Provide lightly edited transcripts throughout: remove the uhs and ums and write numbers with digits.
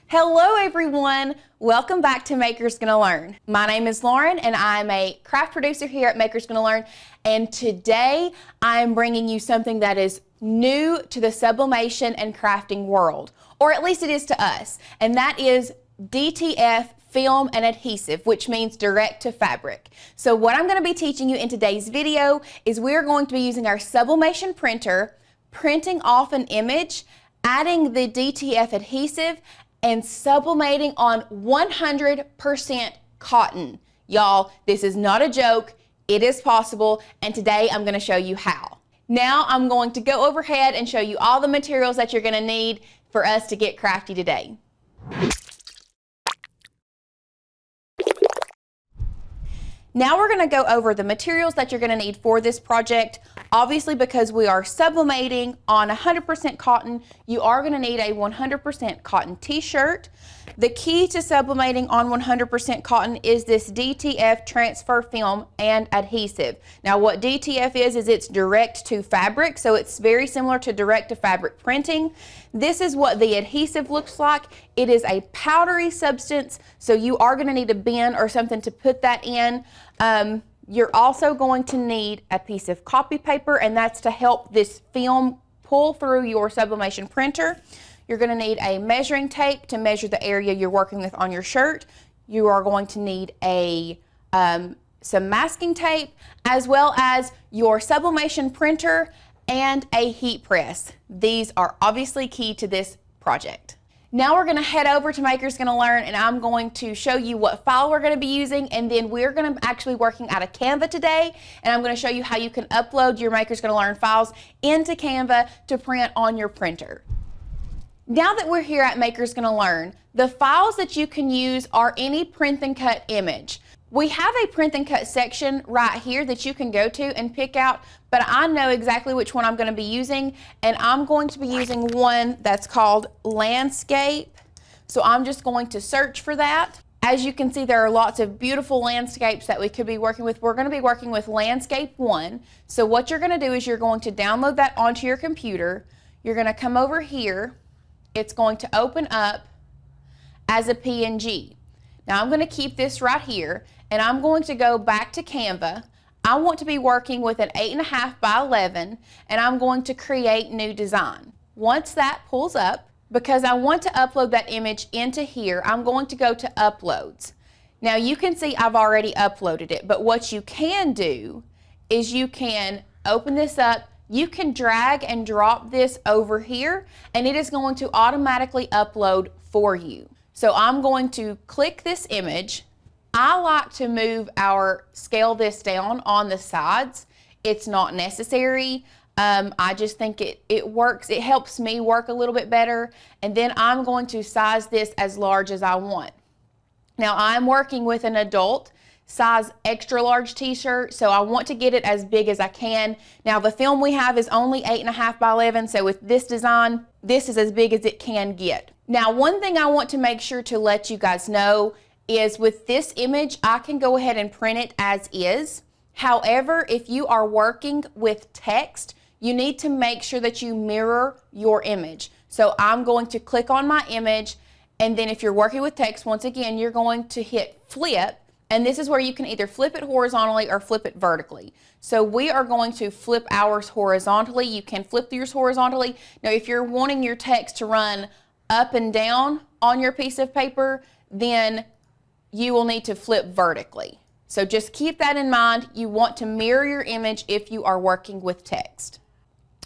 Hello everyone, welcome back to Maker's Gonna Learn. My name is Lauren and I'm a craft producer here at Maker's Gonna Learn, and today I am bringing you something that is new to the sublimation and crafting world, or at least it is to us, and that is DTF film and adhesive, which means direct to fabric. So what I'm going to be teaching you in today's video is we're going to be using our sublimation printer, printing off an image, adding the DTF adhesive, and sublimating on 100% cotton. Y'all, this is not a joke, it is possible, and today I'm going to show you how. Now I'm going to go overhead and show you all the materials that you're going to need for us to get crafty today. Now we're going to go over the materials that you're going to need for this project. Obviously, because we are sublimating on 100% cotton, you are going to need a 100% cotton t-shirt. The key to sublimating on 100% cotton is this DTF transfer film and adhesive. Now what DTF is it's direct to fabric, so it's very similar to direct to fabric printing. This is what the adhesive looks like. It is a powdery substance, so you are going to need a bin or something to put that in. You're also going to need a piece of copy paper, and that's to help this film pull through your sublimation printer. You're going to need a measuring tape to measure the area you're working with on your shirt. You are going to need some masking tape, as well as your sublimation printer and a heat press. These are obviously key to this project. Now we're going to head over to Maker's Gonna Learn, and I'm going to show you what file we're going to be using, and then we're going to actually working out of Canva today, and I'm going to show you how you can upload your Maker's Gonna Learn files into Canva to print on your printer. Now that we're here at Maker's Gonna Learn, the files that you can use are any print and cut image. We have a print and cut section right here that you can go to and pick out, but I know exactly which one I'm going to be using, and I'm going to be using one that's called landscape. So I'm just going to search for that. As you can see, there are lots of beautiful landscapes that we could be working with. We're going to be working with landscape 1. So what you're going to do is you're going to download that onto your computer. You're going to come over here. It's going to open up as a PNG. Now I'm going to keep this right here, and I'm going to go back to Canva. I want to be working with an 8.5 by 11, and I'm going to create new design. Once that pulls up, because I want to upload that image into here, I'm going to go to uploads. Now you can see I've already uploaded it, but what you can do is you can open this up, you can drag and drop this over here, and it is going to automatically upload for you. So I'm going to click this image. I like to scale this down on the sides. It's not necessary. I just think it works. It helps me work a little bit better. And then I'm going to size this as large as I want. Now I'm working with an adult size extra large t-shirt, so I want to get it as big as I can. Now the film we have is only 8.5 by 11, so with this design, this is as big as it can get. Now one thing I want to make sure to let you guys know is with this image, I can go ahead and print it as is. However, if you are working with text, you need to make sure that you mirror your image. So I'm going to click on my image, and then if you're working with text, once again, you're going to hit flip, and this is where you can either flip it horizontally or flip it vertically. So we are going to flip ours horizontally. You can flip yours horizontally. Now if you're wanting your text to run up and down on your piece of paper, then you will need to flip vertically. So just keep that in mind. You want to mirror your image if you are working with text.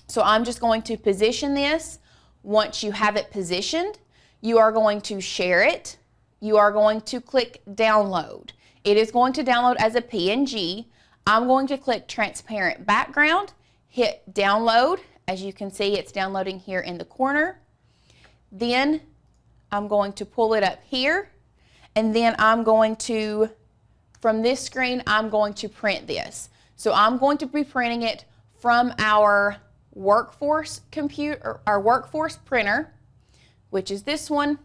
So I'm just going to position this. Once you have it positioned, you are going to share it. You are going to click download. It is going to download as a PNG. I'm going to click transparent background, hit download. As you can see, it's downloading here in the corner. Then I'm going to pull it up here, and then I'm going to, from this screen, I'm going to print this. So I'm going to be printing it from our workforce computer, our workforce printer, which is this one.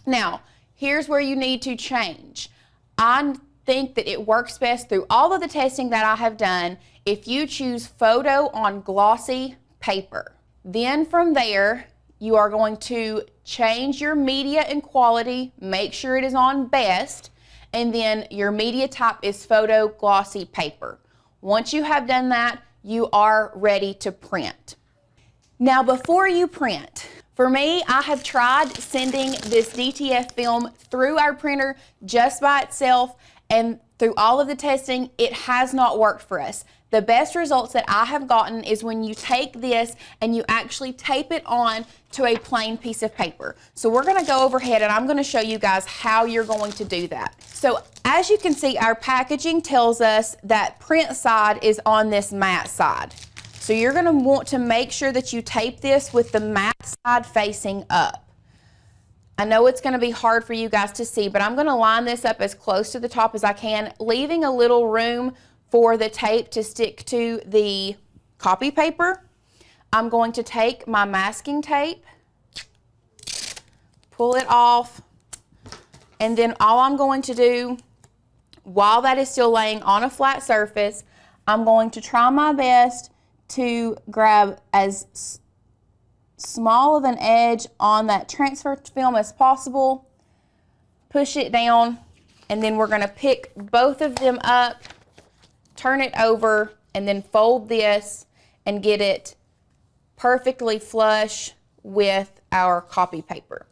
Now, here's where you need to change. I think that it works best through all of the testing that I have done if you choose photo on glossy paper. Then from there, you are going to change your media and quality, make sure it is on best, and then your media type is photo glossy paper. Once you have done that, you are ready to print. Now before you print, for me, I have tried sending this DTF film through our printer just by itself, and through all of the testing, it has not worked for us. The best results that I have gotten is when you take this and you actually tape it on to a plain piece of paper. So we're gonna go overhead and I'm gonna show you guys how you're going to do that. So as you can see, our packaging tells us that print side is on this matte side. So you're gonna want to make sure that you tape this with the matte side facing up. I know it's gonna be hard for you guys to see, but I'm gonna line this up as close to the top as I can, leaving a little room for the tape to stick to the copy paper. I'm going to take my masking tape, pull it off, and then all I'm going to do, while that is still laying on a flat surface, I'm going to try my best to grab as small of an edge on that transfer film as possible, push it down, and then we're gonna pick both of them up, turn it over, and then fold this and get it perfectly flush with our copy paper.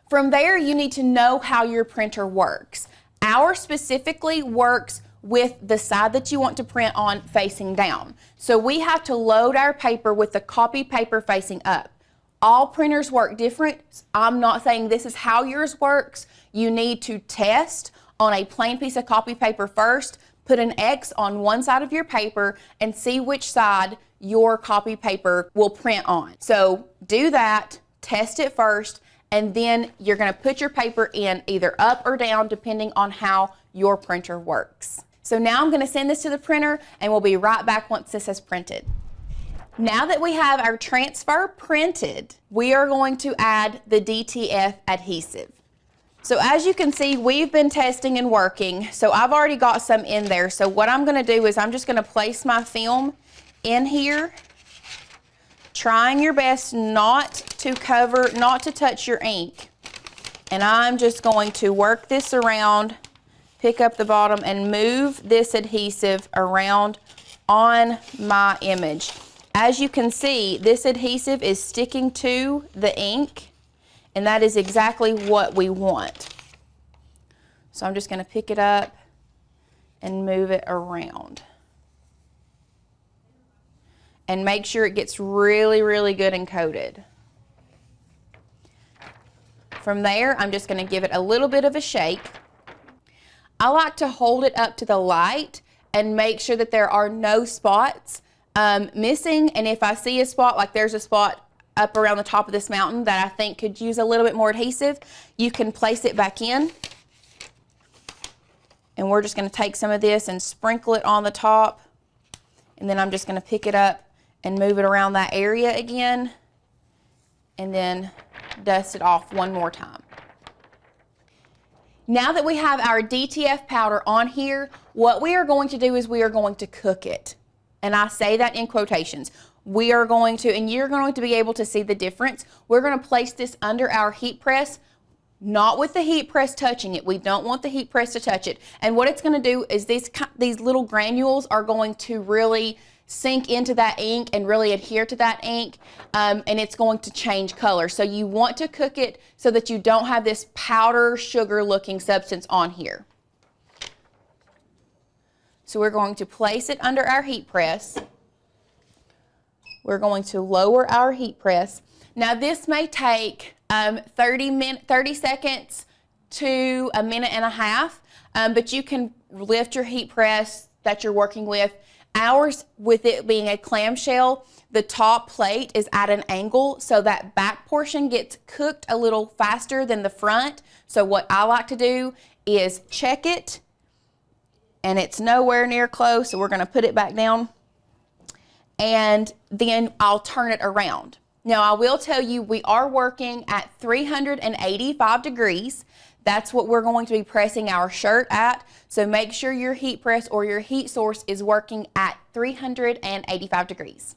From there, you need to know how your printer works. Ours specifically works with the side that you want to print on facing down. So we have to load our paper with the copy paper facing up. All printers work different. I'm not saying this is how yours works. You need to test on a plain piece of copy paper first, put an X on one side of your paper and see which side your copy paper will print on. So do that, test it first, and then you're gonna put your paper in either up or down depending on how your printer works. So now I'm gonna send this to the printer and we'll be right back once this is printed. Now that we have our transfer printed, we are going to add the DTF adhesive. So as you can see, we've been testing and working, so I've already got some in there. So what I'm gonna do is I'm just gonna place my film in here, trying your best not to touch your ink. And I'm just going to work this around, pick up the bottom and move this adhesive around on my image. As you can see, this adhesive is sticking to the ink, and that is exactly what we want. So I'm just going to pick it up and move it around. And make sure it gets really, really good and coated. From there, I'm just going to give it a little bit of a shake. I like to hold it up to the light and make sure that there are no spots missing, and if I see a spot, like there's a spot up around the top of this mountain that I think could use a little bit more adhesive, you can place it back in. And we're just going to take some of this and sprinkle it on the top, and then I'm just going to pick it up and move it around that area again, and then dust it off one more time. Now that we have our DTF powder on here, what we are going to do is we are going to cook it. And I say that in quotations. We are going to, and you're going to be able to see the difference. We're going to place this under our heat press, not with the heat press touching it. We don't want the heat press to touch it. And what it's going to do is these little granules are going to really sink into that ink and really adhere to that ink, and it's going to change color. So you want to cook it so that you don't have this powder sugar looking substance on here. So we're going to place it under our heat press. We're going to lower our heat press. Now this may take 30 seconds to a minute and a half, but you can lift your heat press that you're working with. Ours, with it being a clamshell, the top plate is at an angle, so that back portion gets cooked a little faster than the front. So what I like to do is check it, and it's nowhere near close, so we're gonna put it back down, and then I'll turn it around. Now I will tell you, we are working at 385 degrees. That's what we're going to be pressing our shirt at, so make sure your heat press or your heat source is working at 385 degrees.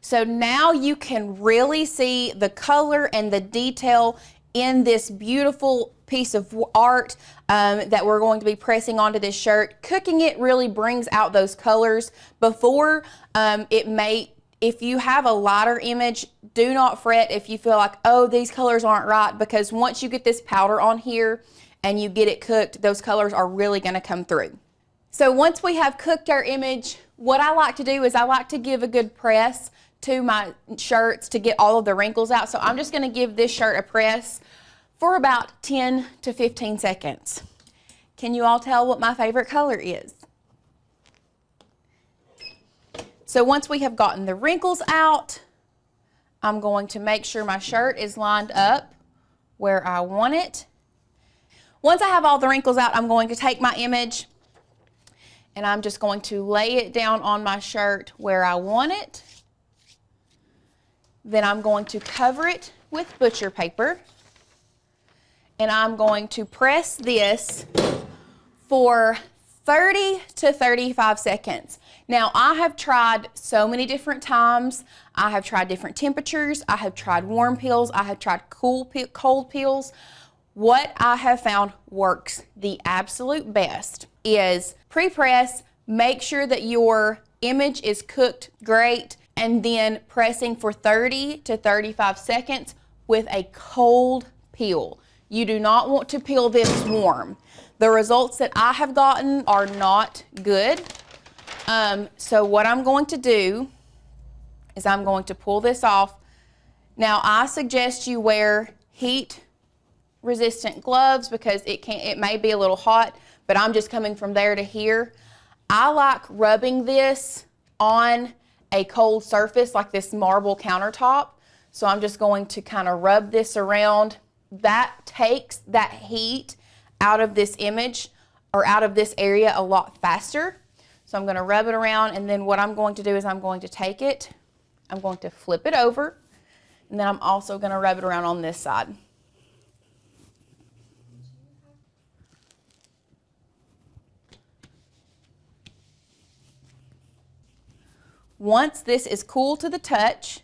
So now you can really see the color and the detail in this beautiful piece of art that we're going to be pressing onto this shirt. Cooking it really brings out those colors. Before, if you have a lighter image, do not fret if you feel like, oh, these colors aren't right, because once you get this powder on here and you get it cooked, those colors are really gonna come through. So once we have cooked our image, what I like to do is I like to give a good press to my shirts to get all of the wrinkles out. So I'm just gonna give this shirt a press for about 10 to 15 seconds. Can you all tell what my favorite color is? So once we have gotten the wrinkles out, I'm going to make sure my shirt is lined up where I want it. Once I have all the wrinkles out, I'm going to take my image and I'm just going to lay it down on my shirt where I want it. Then I'm going to cover it with butcher paper. And I'm going to press this for 30 to 35 seconds. Now, I have tried so many different times. I have tried different temperatures. I have tried warm peels. I have tried cold peels. What I have found works the absolute best is pre-press, make sure that your image is cooked great, and then pressing for 30 to 35 seconds with a cold peel. You do not want to peel this warm. The results that I have gotten are not good. So what I'm going to do is I'm going to pull this off. Now I suggest you wear heat resistant gloves because it may be a little hot, but I'm just coming from there to here. I like rubbing this on a cold surface like this marble countertop. So I'm just going to kind of rub this around. That takes that heat out of this image or out of this area a lot faster. So I'm going to rub it around, and then what I'm going to do is I'm going to take it, I'm going to flip it over, and then I'm also going to rub it around on this side. Once this is cool to the touch,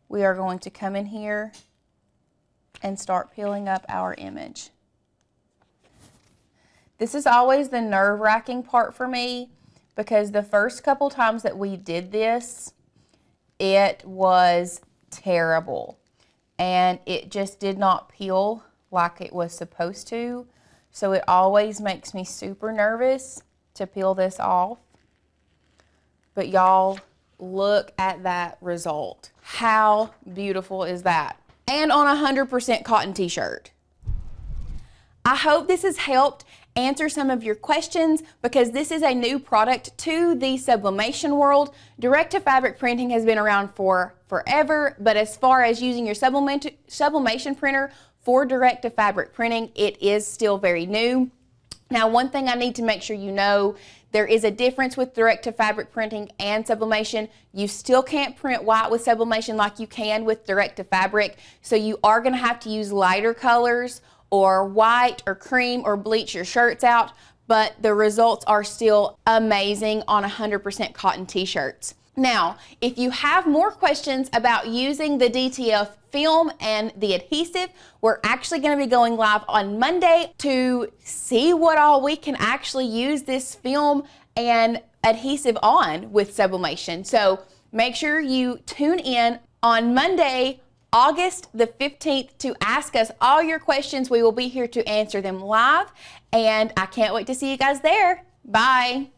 we are going to come in here and start peeling up our image. This is always the nerve-wracking part for me because the first couple times that we did this, it was terrible. And it just did not peel like it was supposed to. So it always makes me super nervous to peel this off. But y'all, look at that result. How beautiful is that? And on a 100% cotton t-shirt. I hope this has helped answer some of your questions because this is a new product to the sublimation world. Direct-to-fabric printing has been around for forever, but as far as using your sublimation printer for direct-to-fabric printing, it is still very new. Now, one thing I need to make sure you know, there is a difference with direct-to-fabric printing and sublimation. You still can't print white with sublimation like you can with direct-to-fabric, so you are going to have to use lighter colors or white or cream or bleach your shirts out, but the results are still amazing on 100% cotton t-shirts. Now, if you have more questions about using the DTF film and the adhesive, we're actually going to be going live on Monday to see what all we can actually use this film and adhesive on with sublimation. So make sure you tune in on Monday, August the 15th to ask us all your questions. We will be here to answer them live, and I can't wait to see you guys there. Bye.